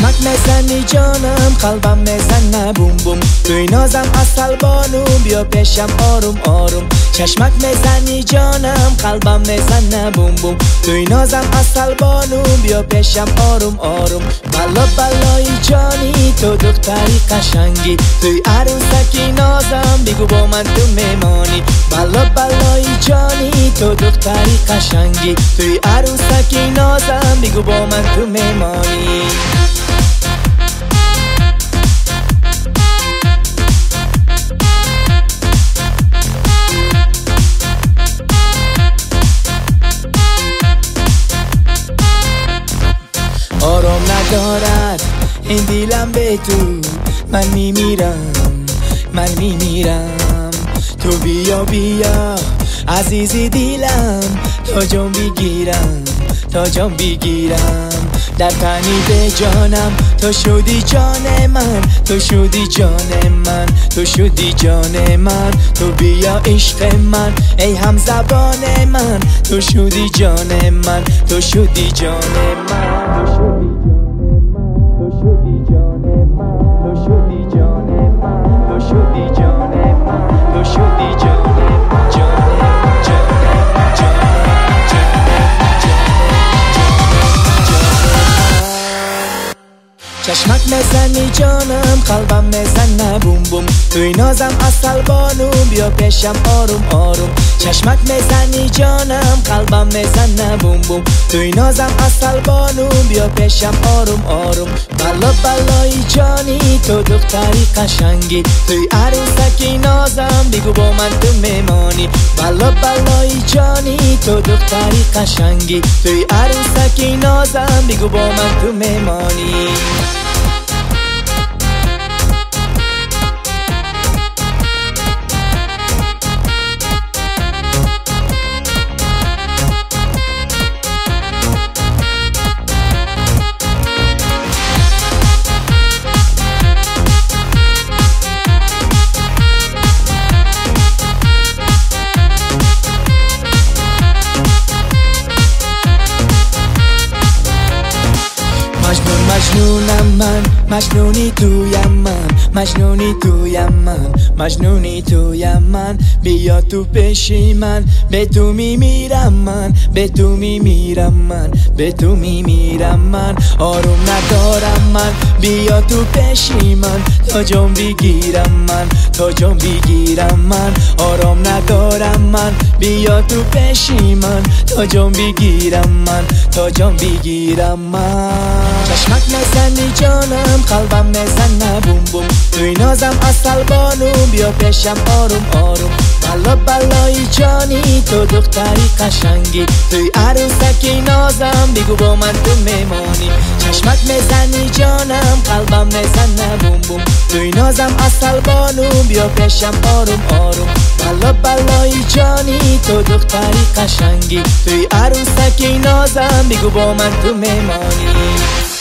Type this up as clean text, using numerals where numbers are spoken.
چشمک میزنی جانم قلبم میزنه بوم بوم، توی نازم اصل بانو بیا پیشم آروم آروم. چشمک میزنی جانم قلبم میزنه بوم بوم، توی نازم اصل بانو بیا پیشم آروم آروم. بلا بلای جانی تو دختری قشنگی، توی عروسکی نازم بگو با من تو میمانی. بلا بلای جانی تو دختری قشنگی، توی عروسکی نازم بگو با من تو میمانی. آرام ندارد این دیلم به تو، من میمیرم من میمیرم. تو بیا بیا عزیزی دیلم، تا جان بگیرم تا جان بگیرم. در تنید جانم تو شدی جان من، تو شدی جان من، تو شدی جان من. تو بیا عشق من ای هم زبان من، تو شدی جان من، تو شدی جان من، تو شدی جان من، تو شدی جان من، تو شدی جان من، تو شدی جان من، جان چشمک میزنی جانم قلبم میزنه بوم بوم، توی نازم اصل بانو بیا پیشم آروم آروم. چشمک میزنی جانم قلبم میزنه بوم بوم، توی نازم اصل بانو بیا پیشم آروم آروم. بلا بلای جانی تو دختری قشنگی، توی عروسکی نازم بگو با من تو میمانی. بلا بلای جانی تو دختری قشنگی، توی عروسکی نازم بگو با من تو میمانی. مجنونم من، مجنونی تویم من، مجنونی تویم من، مجنونی تویم من. بیا تو پیشی من، به تو میمیرم من، به تو میمیرم من، به تو میمیرم من. آروم ندارم من، بیا تو پیشی من، تا جان بگیرم من، تا جان بگیرم من. آرام ندارم من، بیا تو پیشی من، تا جان بگیرم من، تا جان بگیرم من. چشمک میزنی جانم قلبم میزنه بوم بوم، توی نازم اصل بانو بیا پیشم آروم آروم. بلا بلای جانی تو دختری قشنگی، توی عروسکی نازم بگو با من تو میمانی. چشمک میزنی جانم قلبم میزنه بوم بوم، توی نازم اصل بانو بیا پیشم آروم آروم. بلا بلای جانی تو دختری قشنگی، توی عروسکی نازم بگو با من تو میمانی.